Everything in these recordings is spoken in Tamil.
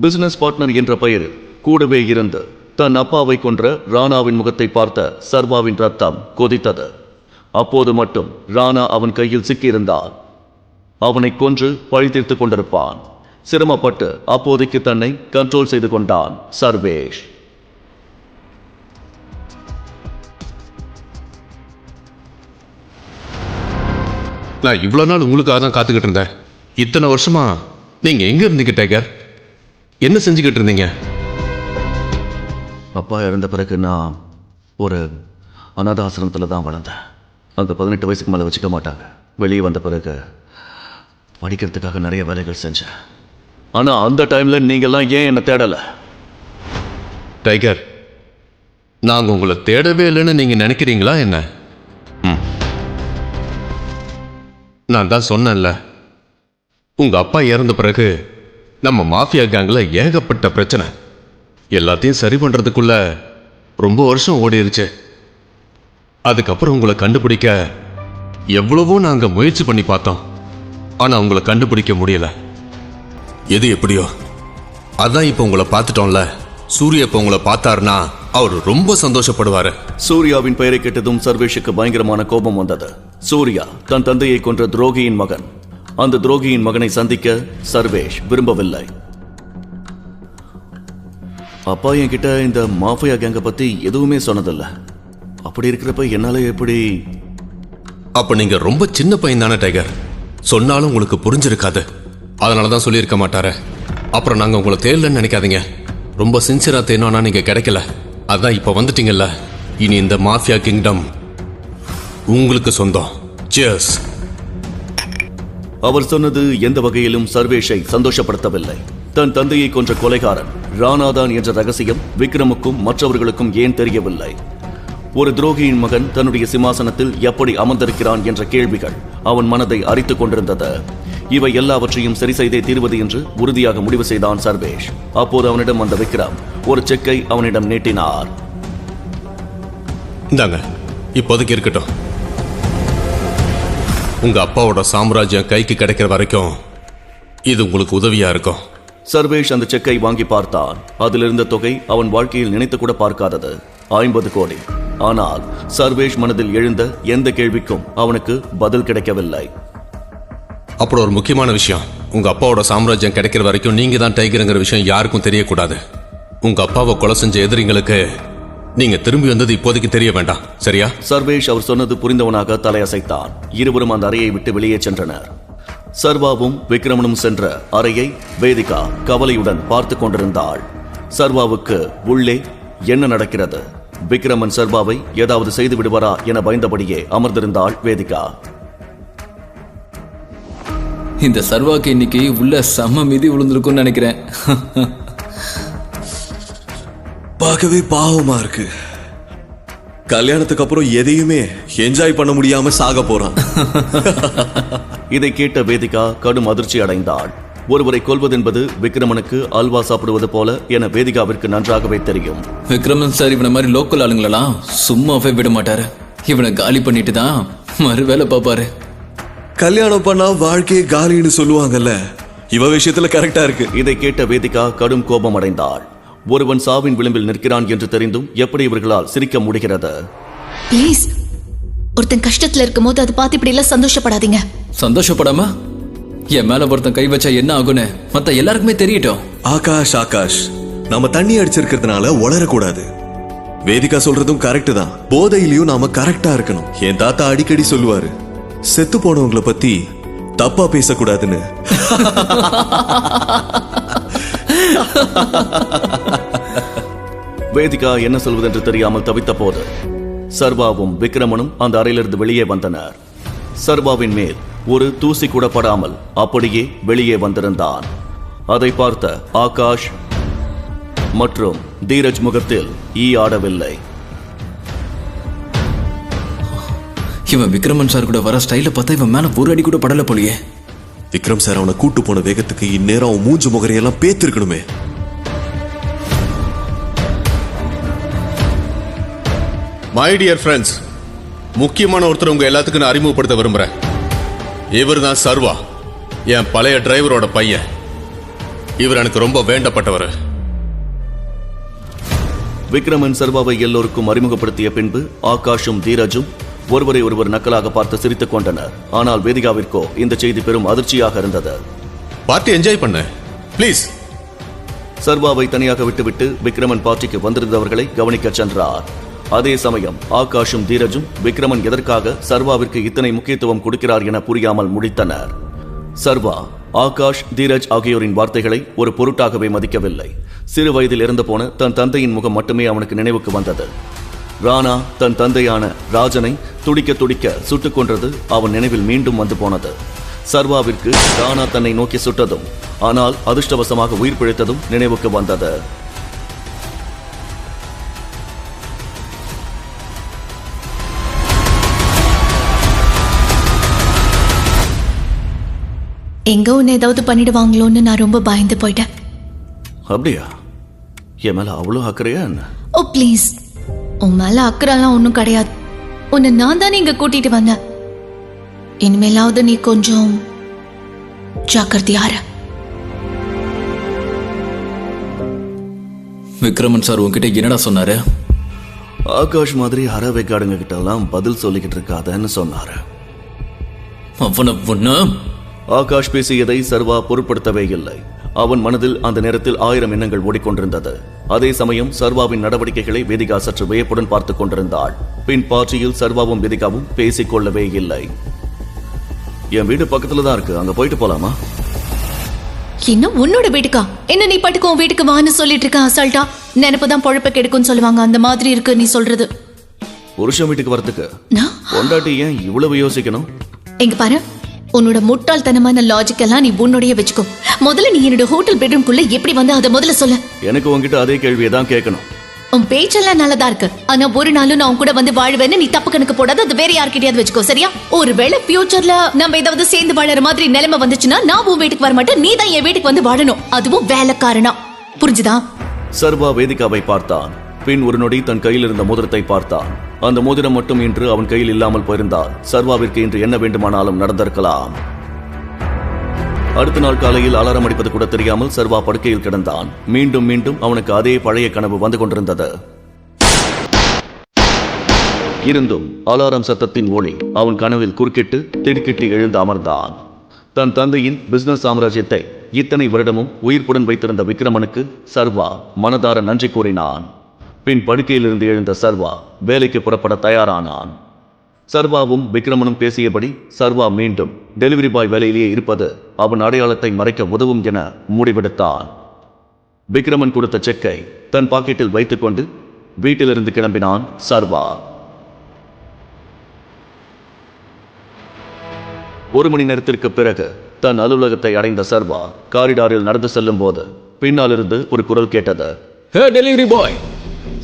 பிசினஸ் பார்ட்னர் என்ற பெயரில் கூடவே இருந்து தன் அப்பாவை கொன்ற ராணாவின் முகத்தை பார்த்த சர்வாவின் ரத்தம் கொதித்தது. அப்போது மட்டும் ராணா அவன் கையில் சிக்கியிருந்தார். அவனை கொன்று பழி தீர்த்து கொண்டிருப்பான். சிரமப்பட்டு அப்போதைக்கு தன்னை கண்ட்ரோல் செய்து கொண்டான் சர்வேஷ். நான் இவ்வளோ நாள் உங்களுக்காக தான் காத்துக்கிட்டு இருந்தேன். இத்தனை வருஷமா நீங்க எங்க இருந்தீங்க டைகர்? என்ன செஞ்சுக்கிட்டு இருந்தீங்க? அப்பா இறந்த பிறகு நான் ஒரு அநாத ஆசிரமத்தில் தான் வளர்ந்தேன். அந்த 18 வயசுக்கு மேலே வச்சுக்க மாட்டாங்க. வெளியே வந்த பிறகு படிக்கிறதுக்காக நிறைய வேலைகள் செஞ்சேன். ஆனால் அந்த டைமில் நீங்கள்லாம் ஏன் என்னை தேடலை? டைகர், நாங்கள் உங்களை தேடவே இல்லைன்னு நீங்கள் நினைக்கிறீங்களா என்ன? நான் தான் சொன்னேன்ல, உங்கள் அப்பா இறந்த பிறகு நம்ம மாஃபியா கேங்கில் ஏகப்பட்ட பிரச்சனை. எல்லாத்தையும் சரி பண்ணுறதுக்குள்ள ரொம்ப வருஷம் ஓடிருச்சு. அதுக்கப்புறம் உங்களை கண்டுபிடிக்க எவ்வளவோ நாங்கள் முயற்சி பண்ணி பார்த்தோம். ஆனால் உங்களை கண்டுபிடிக்க முடியல. எது எப்படியோ அதான் இப்போ உங்களை பார்த்துட்டோம்ல. சூர்யா இப்போ உங்களை பார்த்தாருன்னா அவர் ரொம்ப சந்தோஷப்படுவாரு. சூர்யாவின் பெயரை கேட்டதும் சர்வேஷுக்கு பயங்கரமான கோபம் வந்தது. சூர்யா தன் தந்தையை கொன்ற துரோகியின் மகன். அந்த துரோகியின் மகனை சந்திக்க சர்வேஷ் விரும்பவில்லை. அப்பா என்கிட்ட இந்த மாஃபியா கேங்க பத்தி எதுவுமே சொன்னதில்ல. அப்படி இருக்கிறப்ப என்னால எப்படி? அப்ப நீங்க ரொம்ப சின்ன பையன் தானே டைகர். சொன்னாலும் உங்களுக்கு புரிஞ்சிருக்காது. அதனாலதான் சொல்லியிருக்க மாட்டாரு. அப்புறம் நாங்க உங்களை தேடலன்னு நினைக்காதீங்க. ரொம்ப சின்சியரா தேனோன்னா நீங்க கிடைக்கல. அதான் இப்ப வந்துட்டீங்கல்ல. இனி இந்த மாஃபியா கிங்டம் உங்களுக்கு சொந்தம். சியர்ஸ். அவர் சொன்னது எந்த வகையிலும் சர்வேஷை சந்தோஷப்படுத்தவில்லை. தன் தந்தையை கொன்ற கொலைகாரன் ராணாதான் என்ற ரகசியம் விக்ரமுக்கும் மற்றவர்களுக்கும் ஏன் தெரியவில்லை? ஒரு துரோகியின் மகன் தன்னுடைய சிம்மாசனத்தில் எப்படி அமர்ந்திருக்கிறான் என்ற கேள்விகள் அவன் மனதை அரித்துக் கொண்டிருந்தது. இவை எல்லாவற்றையும் சரி செய்தே தீர்வது என்று உறுதியாக முடிவு செய்தான் சர்வேஷ். அப்போது அவனிடம் வந்த விக்ரம் ஒரு செக்கை அவனிடம் நீட்டினார். இந்தாங்க, இப்போதைக்கு இருக்கட்டும். உங்க அப்பாவோட சாம்ராஜ்யம் கைக்கு கிடைக்கிற வரைக்கும் இது உங்களுக்கு உதவியா இருக்கும். சர்வேஷ் அந்த செக்கை வாங்கி பார்த்தான். அதிலிருந்த தொகை அவன் வாழ்க்கையில் நினைத்து கூட பார்க்காதது 50 கோடி. ஆனால் சர்வேஷ் மனதில் எழுந்த எந்த கேள்விக்கும் அவனுக்கு பதில் கிடைக்கவில்லை. அப்புறம் ஒரு முக்கியமான விஷயம், உங்க அப்பாவோட சாம்ராஜ்யம் கிடைக்கிற வரைக்கும் நீங்க தான் டைகருங்கிற விஷயம் யாருக்கும் தெரியக்கூடாது. உங்க அப்பாவை கொலை செஞ்ச எதிரிங்களுக்கு நீங்க திரும்பி வந்தது இப்போதைக்கு தெரிய வேண்டாம், சரியா? சர்வேஷ் அவர் சொன்னது புரிந்தவனாக தலையசைத்தான். இருவரும் அந்த அறையை விட்டு வெளியே சென்றனர். சர்வாவும் விக்ரமனும் சென்ற அறையை வேதிகா கவலையுடன் பார்த்து கொண்டிருந்தாள். சர்வாவுக்கு உள்ளே என்ன நடக்கிறது, விக்ரமன் சர்வாவை ஏதாவது செய்து விடுவாரா என பயந்தபடியே அமர்ந்திருந்தாள் வேதிகா. இந்த சர்வாக்கு இன்னைக்கு உள்ள செம்ம மீதி விழுந்திருக்கும்னு நினைக்கிறேன். பார்க்கவே பாவமா இருக்கு. கல்யாணத்துக்கு அப்புறம் எதையுமே என்ஜாய் பண்ண முடியாம சாக போறான். இதை கேட்ட வேதிகா கடும் அதிர்ச்சி அடைந்தாள். ஒருவரை கொல்வதென்பது விக்ரமனுக்கு அல்வா சாப்பிடுவது போல என வேதிகாவிற்கு நன்றாகவே தெரியும். விக்ரமன் சார் இவனை மாதிரி லோக்கல் ஆளுங்களெல்லாம் சும்மாவே விட மாட்டாரு. இவனை காலி பண்ணிட்டு தான் மறு வேலை பார்ப்பாரு. கல்யாணம் பண்ணா வாழ்க்கையே காலின்னு சொல்லுவாங்கல்ல, இவ விஷயத்துல கரெக்டா இருக்கு. இதை கேட்ட வேதிகா கடும் கோபம் அடைந்தாள். ஒருவன் சாவின் விளிம்பில் நிற்கிறான் என்று தெரிந்தும் எப்படி இவர்களால் சிரிக்க முடிகிறது? ப்ளீஸ், ஒருத்தன் கஷ்டத்துல இருக்கும் போது அதை பார்த்து இப்படி எல்லாம் சந்தோஷப்படாதீங்க. சந்தோஷப்படாம என் மேல ஒருத்தன் கை வச்சா என்ன ஆகுன்னு மத்த எல்லாருக்குமே தெரியட்டும். ஆகாஷ், நாம தண்ணி அடிச்சிருக்கிறதுனால உளரக்கூடாது. வேதிகா சொல்றதும் கரெக்ட் தான். போதையிலையும் நாம கரெக்டா இருக்கணும். என் தாத்தா அடிக்கடி சொல்லுவாரு, செத்து போனவங்களை பத்தி தப்பா பேசக்கூடாதுன்னு. வேதிகா என்ன சொல்வதென்று தெரியாமல் தவித்த போது சர்வாவும் விக்ரமனும் அந்த அறையிலிருந்து வெளியே வந்தனர். சர்வாவின் மேல் ஒரு தூசி கூட படாமல் அப்படியே வெளியே வந்திருந்தான். அதை பார்த்த ஆகாஷ் மற்றும் தீரஜ் முகத்தில் ஈ ஆடவில்லை. இவன் விக்ரமன் சார் கூட வர ஸ்டைல பார்த்தா இவன் மேல ஒரு அடி கூட படல போலியே. விக்ரம் சார் அவனை கூட்டு போன வேகத்துக்கு இந்நேரம் அவன் மூஞ்சு முகரையெல்லாம் பேத்திருக்கணுமே. மை டியர் ஃப்ரெண்ட்ஸ், முக்கியமான ஒருத்தர் உங்க எல்லாத்துக்கும் நான் அறிமுகப்படுத்த விரும்புறேன். இவர் தான் சர்வா, என் பழைய டிரைவரோட பையன். இவர் எனக்கு ரொம்ப வேண்டப்பட்டவர். விக்ரமன் சர்வாவை எல்லோருக்கும் அறிமுகப்படுத்திய பின்பு ஆகாஷும் தீரஜும் ஒருவரை ஒருவர் நக்கலாக பார்த்து சிரித்துக் கொண்டனர். ஆனால் வேதிகாவிற்கோ இந்த செய்தி பெரும் அதிர்ச்சியாக இருந்தது. பார்ட்டி என்ஜாய் பண்ண ப்ளீஸ். சர்வாவை தனியாக விட்டுவிட்டு விக்ரமன் பார்ட்டிக்கு வந்திருந்தவர்களை கவனிக்க சென்றார். அதே சமயம் ஆகாஷும் தீரஜும் விக்ரமன் எதற்காக சர்வாவிற்கு இத்தனை முக்கியத்துவம் கொடுக்கிறார் என புரியாமல் முடித்தனர். சர்வா ஆகாஷ் தீரஜ் ஆகியோரின் வார்த்தைகளை ஒரு பொருட்டாகவே மதிக்கவில்லை. சிறு வயதில் இறந்து போன தன் தந்தையின் முகம் மட்டுமே அவனுக்கு நினைவுக்கு வந்தது. ராணா தன் தந்தையான ராஜனை துடிக்க துடிக்க சுட்டுக் கொன்றது அவன் நினைவில் மீண்டும் வந்து போனது. சர்வாவிற்கு ராணா தன்னை நோக்கி சுட்டதும் ஆனால் அதிர்ஷ்டவசமாக உயிர் பிழைத்ததும் நினைவுக்கு வந்தது. எங்க உன்னை ஏதாவது பண்ணிடுவாங்களோன்னு நான் ரொம்ப பயந்து போயிட்டேன். அப்படியா? என் மேல அவ்வளோ அக்கறையா என்ன? ஓ ப்ளீஸ், உன் மேல அக்கறைலாம் ஒன்றும் கிடையாது. உன்னை நான் தானே இங்க கூட்டிட்டு வந்தேன். இனிமேலாவது நீ கொஞ்சம் ஜாக்கிரதையார. விக்ரமன் சார் உன்கிட்ட என்னடா சொன்னாரு? ஆகாஷ் மாதிரி அறவைக்காடுங்க கிட்ட எல்லாம் பதில் சொல்லிக்கிட்டு இருக்காதன்னு சொன்னாரு. அவனை ஒண்ணு. ஆகாஷ் பேசியதை சர்வா பொருட்படுத்தவே இல்லை. அவன் மனதில் அந்த நேரத்தில் 1000 எண்ணங்கள் ஓடிக்கொண்டிருந்தது. அதே சமயம் சர்வாவின் நடவடிக்கைகளை வேதிகா சற்று வியப்புடன் பார்த்துக் கொண்டிருந்தாள். பின் பார்ட்டியில் சர்வாவும் வேதிகாவும் பேசிக் கொள்ளவே இல்லை. என் வீடு பக்கத்துல தான் இருக்கு, அங்க போயிட்டு போலாமா? இன்னும் உன்னோட வீட்டுக்கா? என்ன நீ பாட்டுக்கு உன் வீட்டுக்கு வான்னு சொல்லிட்டு இருக்க அசால்ட்டா? நினைப்புதான் பொழப்ப கெடுக்கும்னு சொல்லுவாங்க, அந்த மாதிரி இருக்கு நீ சொல்றது. புருஷன் வீட்டுக்கு வரதுக்கு நான் பொண்டாட்டி ஏன் இவ்வளவு யோசிக்கணும்? எங்க பாரு, உன்னோட முட்டாள்தனமான லாஜிக் எல்லாம் நீ உன்னுடைய வச்சுக்கோ. முதல்ல நீ என்னோட ஹோட்டல் பெட்ரூம்குள்ள எப்படி வந்து அதை முதல்ல சொல்ல. எனக்கு உன்கிட்ட அதே கேள்வியை தான் கேட்கணும். உன் பேச்செல்லாம் நல்லதா இருக்கு, ஆனா ஒரு நாளும் நான் உன் கூட வந்து வாழ்வேன்னு நீ தப்பு கணக்கு போடாத. அது வேற யார்கிட்டயாவது வச்சுக்கோ, சரியா? ஒருவேளை ஃபியூச்சர்ல நம்ம ஏதாவது சேர்ந்து வாழற மாதிரி நிலைமை வந்துச்சுன்னா நான் உன் வீட்டுக்கு வர மாட்டேன், நீ தான் என் வீட்டுக்கு வந்து வாழணும், அதுவும் வேலைக்காரனா. புரிஞ்சுதா? சர்வா வேதிகாவை பார்த்தான். பின் ஒரு நொடி தன் கையில் இருந்த மோதிரத்தை பார்த்தான். அந்த மோதிரம் மட்டும் இன்று அவன் கையில் இல்லாமல் போயிருந்தால் சர்வாவிற்கு இன்று என்ன வேண்டுமானாலும் நடந்திருக்கலாம். அடுத்த நாள் காலையில் அலாரம் அடிப்பது கூட தெரியாமல் சர்வா படுக்கையில் கிடந்தான். மீண்டும் மீண்டும் அவனுக்கு அதே பழைய கனவு வந்து கொண்டிருந்தது. இருந்தும் அலாரம் சத்தத்தின் ஒளி அவன் கனவில் குறுக்கிட்டு திடுக்கிட்டு எழுந்து அமர்ந்தான். தன் தந்தையின் பிசினஸ் சாம்ராஜ்யத்தை இத்தனை வருடமும் உயிர்ப்புடன் வைத்திருந்த விக்ரமனுக்கு சர்வா மனதார நன்றி கூறினான். பின் படுக்கையிலிருந்து எழுந்த சர்வா வேலைக்கு புறப்பட தயாரானான். சர்வாவும் விக்ரமனும் பேசியபடி சர்வா மீண்டும் டெலிவரி பாய் வேலையிலேயே இருப்பது அவன் அடையாளத்தை மறைக்க உதவும் என முடிவெடுத்தான். விக்ரமன் கொடுத்த செக்கை தன் பாக்கெட்டில் வைத்துக்கொண்டு வீட்டிலிருந்து கிளம்பினான் சர்வா. 1 மணி நேரத்திற்கு பிறகு தன் அலுவலகத்தை அடைந்த சர்வா காரிடாரில் நடந்து செல்லும் போது பின்னால் இருந்து ஒரு குரல் கேட்டது. ஹே டெலிவரி பாய்.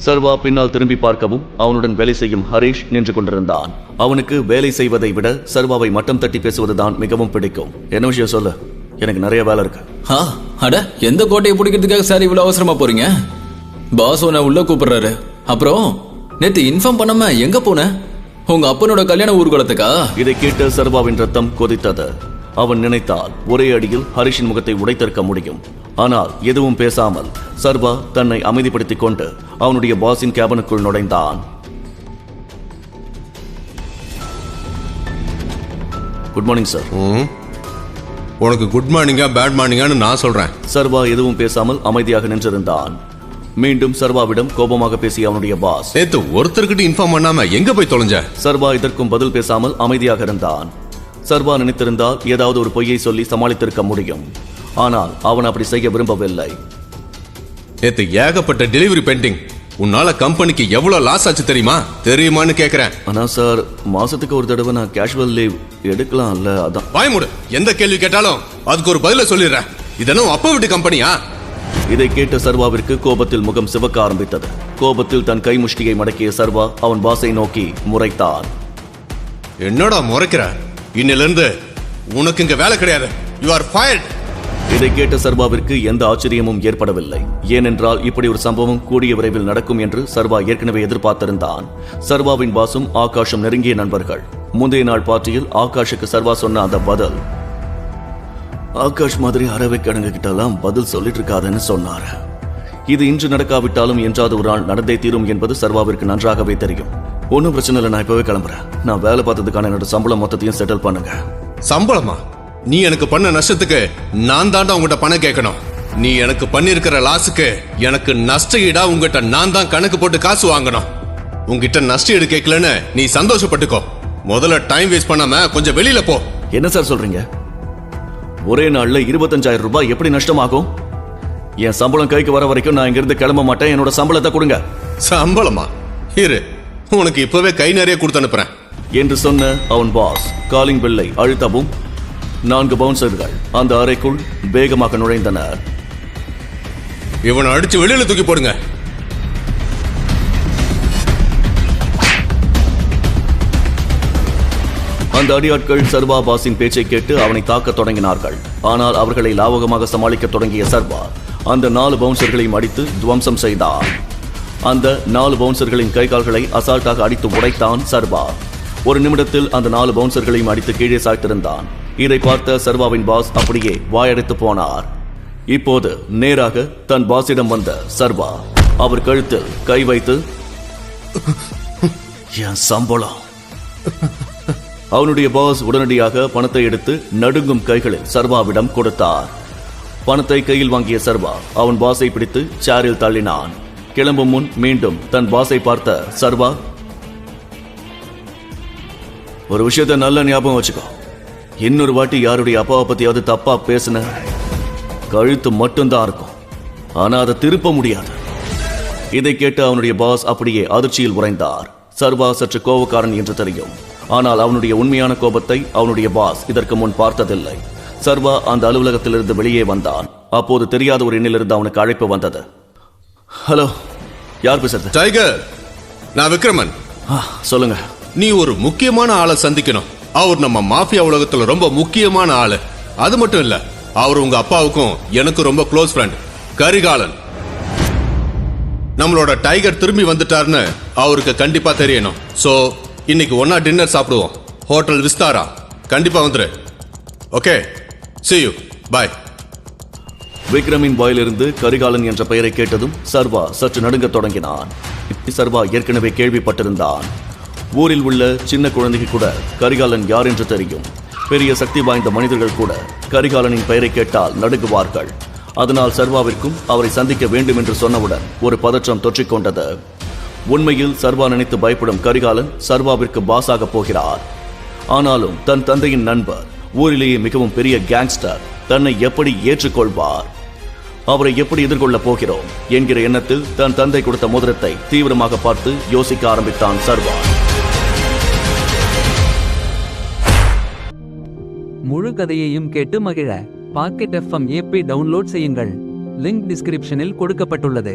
சர்வா பின்னால் திரும்பி பார்க்கவும் அவனுடன் வேலை செய்யும் ஹரிஷ் நின்று கொண்டிருந்தான். அவனுக்கு வேலை செய்வதை விட சர்வாவை மட்டம் தட்டி பேசுவதுதான் மிகவும் பிடிக்கும். என்ன விஷயம் சொல்லு, எனக்கு நிறைய வேலை இருக்கு. அட, எந்த கோட்டையை பிடிக்கிறதுக்காக சார் இவ்வளவு அவசரமா போறீங்க? பாஸ் உன்னை உள்ள கூப்பிடுறாரு. அப்புறம் நேத்து இன்ஃபார்ம் பண்ணாம எங்க போன? உங்க அப்பனோட கல்யாண ஊர்வலத்துக்கா? இதை கேட்டு சர்வாவின் ரத்தம் கொதித்தது. அவன் நினைத்தால் ஒரே அடியில் ஹரிஷின் முகத்தை உடைத்திருக்க முடியும். ஆனால் எதுவும் பேசாமல் சர்வா தன்னை அமைதிப்படுத்திக் கொண்டு அவனுடைய பாஸின் கேபினுக்குள் நுழைந்தான். Good morning sir. உனக்கு குட் மார்னிங்கா பேட் மார்னிங்கான்னு நான் சொல்றேன். சர்வா எதுவும் பேசாமல் அமைதியாக நின்றிருந்தான். மீண்டும் சர்வாவிடம் கோபமாக பேசிய அவனுடைய பாஸ், நேத்து ஒருத்தர்கிட்ட இன்ஃபார்ம் பண்ணாம எங்க போய் தொலைஞ்ச? சர்வா இதற்கும் பதில் பேசாமல் அமைதியாக இருந்தான். சர்வா நினைத்திருந்தால் ஏதாவது ஒரு பொய்யை சொல்லி சமாளித்திருக்க முடியும். ஆனால் அவன் அப்படி செய்ய விரும்பவில்லை. நேத்து ஏகப்பட்ட டெலிவரி பெண்டிங். உன்னால கம்பெனிக்கு எவ்வளவு லாஸ் ஆச்சு தெரியுமான்னு கேக்குறேன். ஆனா சார், மாசத்துக்கு ஒரு தடவை நான் கேஷுவல் லீவ் எடுக்கலாம்ல, அதான். வாய்மூடு, எந்த கேள்வி கேட்டாலும் அதுக்கு ஒரு பதில சொல்லிடுறேன். இதெல்லாம் அப்பா வீட்டு கம்பெனியா? இதை கேட்ட சர்வாவிற்கு கோபத்தில் முகம் சிவக்க ஆரம்பித்தது. கோபத்தில் தன் கை முஷ்டியை மடக்கிய சர்வா அவன் பாஸை நோக்கி முறைத்தான். என்னடா முறைக்கிற? இன்னிலிருந்து உனக்கு இங்க வேலை கிடையாது. You are fired. இதை கேட்ட சர்வாவிற்கு எந்த ஆச்சரியமும் ஏற்படவில்லை. ஏனென்றால் இப்படி ஒரு சம்பவம் கூடிய விரைவில் நடக்கும் என்று சர்வா ஏற்கனவே எதிர்பார்த்திருந்தான். சர்வாவின் பாஸும் ஆகாஷும் நெருங்கிய நண்பர்கள். முந்தைய நாள் பார்ட்டியில் ஆகாஷுக்கு சர்வா சொன்ன அந்த பதில் ஆகாஷ் மாதிரி அறவை கிடங்கு கிட்டலாம் பதில் சொல்லிட்டு இருக்காதுன்னு சொன்னாரு. இது இன்று நடக்காவிட்டாலும் என்றாவது ஒரு நாள் நடந்தே தீரும் என்பது சர்வாவிற்கு நன்றாகவே தெரியும். ஒன்னும் பிரச்சனை இல்லை, நான் இப்பவே கிளம்புறேன். நான் வேலை பார்த்ததுக்கான என்னோட சம்பளம் மொத்தத்தையும் செட்டில் பண்ணுங்க. சம்பளமா? நீ எனக்கு பண்ண நஷ்டத்துக்கு நான் தாண்டா உங்ககிட்ட பணம் கேட்கணும். நீ எனக்கு பண்ணிருக்கிற லாஸுக்கு எனக்கு நஷ்ட ஈடா உங்ககிட்ட நான் தான் கணக்கு போட்டு காசு வாங்கணும். உங்ககிட்ட நஷ்ட ஈடு கேட்கலன்னு நீ சந்தோஷப்பட்டுக்கோ. முதல்ல டைம் வேஸ்ட் பண்ணாம கொஞ்சம் வெளியில போ. என்ன சார் சொல்றீங்க? ஒரே நாள்ல 25,000 ரூபாய் எப்படி நஷ்டமாகும்? என் சம்பளம் கைக்கு வர வரைக்கும் நான் இங்கிருந்து கிளம்ப மாட்டேன். என்னோட சம்பளத்தை கொடுங்க. சம்பளமா? இரு, உனக்கு இப்பவே கை நிறைய கொடுத்து அனுப்புறேன் என்று சொன்ன அவன் பாஸ் காலிங் பெல்லை அழுத்தவும் 4 பவுன்சர்கள் அந்த அறைக்குள் வேகமாக நுழைந்தனர். இவனை அடிச்சு வெளியில தூக்கி போடுங்க. அந்த அடியாட்கள் சர்வா பாஸின் பேச்சை கேட்டு அவனை தாக்க தொடங்கினார்கள். ஆனால் அவர்களை லாவகமாக சமாளிக்க தொடங்கிய சர்வா அந்த 4 பவுன்சர்களையும் அடித்து துவம்சம் செய்தார். அந்த 4 பவுன்சர்களின் கை கால்களை அசால்ட்டாக அடித்து உடைத்தான் சர்வா. ஒரு நிமிடத்தில் அந்த 4 பவுன்சர்களையும் அடித்து கீழே சாய்த்திருந்தான். இதை பார்த்த சர்வாவின் பாஸ் அப்படியே வாயடைத்து போனார். இப்போது நேராக தன் பாஸிடம் வந்த சர்வா அவர் கழுத்தில் கை வைத்து, என் சம்பளம். அவனுடைய பாஸ் உடனடியாக பணத்தை எடுத்து நடுங்கும் கைகளில் சர்வாவிடம் கொடுத்தார். பணத்தை கையில் வாங்கிய சர்வா அவன் பாஸை பிடித்து சேரில் தள்ளினான். கிளம்பும் முன் மீண்டும் தன் பாஸை பார்த்த சர்வா, ஒரு விஷயத்தை நல்ல ஞாபகம் வச்சுக்கோ. இன்னொரு வாட்டி யாருடைய அப்பாவை பத்தியாவது தப்பா பேசுன கழுத்து மட்டும்தான் இருக்கும், ஆனா அதை திருப்ப முடியாது. இதை கேட்டு அவனுடைய பாஸ் அப்படியே அதிர்ச்சியில் உறைந்தார். சர்வா சற்று கோபக்காரன் என்று தெரியும், ஆனால் அவனுடைய உண்மையான கோபத்தை அவனுடைய பாஸ் இதற்கு முன் பார்த்ததில்லை. சர்வா அந்த அலுவலகத்திலிருந்து வெளியே வந்தான். அப்போது தெரியாத ஒரு எண்ணிலிருந்து அவனுக்கு அழைப்பு வந்தது. ஹலோ, யார் பேசுறது? டைகர், நான் விக்ரமன். சொல்லுங்க. நீ ஒரு முக்கியமான ஆளை சந்திக்கணும். அவர் நம்ம மாஃபியா உலகத்துல ரொம்ப முக்கியமான ஆளு. அது மட்டும் இல்ல, அவர் உங்க அப்பாவுக்கும் எனக்கு ரொம்ப க்ளோஸ் ஃப்ரெண்ட், கரிகாலன். நம்மளோட டைகர் திரும்பி வந்துட்டாருன்னு அவருக்கு கண்டிப்பா தெரியணும். சோ இன்னைக்கு ஒன்னா டின்னர் சாப்பிடுவோம். ஹோட்டல் விஸ்தாரா. கண்டிப்பா வந்துரு. Okay, see you. Bye. விக்ரமின் வாயிலிருந்து கரிகாலன் என்ற பெயரை கேட்டதும் சர்வா சற்று நடுங்கத் தொடங்கினான். சர்வா ஏற்கனவே கேள்விப்பட்டிருந்தான். ஊரில் உள்ள சின்ன குழந்தைக்கு கூட கரிகாலன் யார் என்று தெரியும். பெரிய சக்தி வாய்ந்த மனிதர்கள் கூட கரிகாலனின் பெயரை கேட்டால் நடுங்குவார்கள். அதனால் சர்வாவிற்கும் அவரை சந்திக்க வேண்டும் என்று சொன்னவுடன் ஒரு பதற்றம் தொற்றிக்கொண்டது. உண்மையில் சர்வா நினைத்து பயப்படும் கரிகாலன் சர்வாவிற்கு பாஸாக போகிறார். ஆனாலும் தன் தந்தையின் நண்பர், ஊரிலேயே மிகவும் பெரிய கேங்ஸ்டர், தன்னை எப்படி ஏற்றுக்கொள்வார்? அவரை எப்படி எதிர்கொள்ளப் போகிறோம் என்கிற எண்ணத்தில் தன் தந்தை கொடுத்த மோதிரத்தை தீவிரமாக பார்த்து யோசிக்க ஆரம்பித்தான் சர்வா. முழு கதையையும் கேட்டு மகிழ பாக்கெட் FM ஆப்பை டவுன்லோட் செய்யுங்கள். லிங்க் டிஸ்கிரிப்ஷனில் கொடுக்கப்பட்டுள்ளது.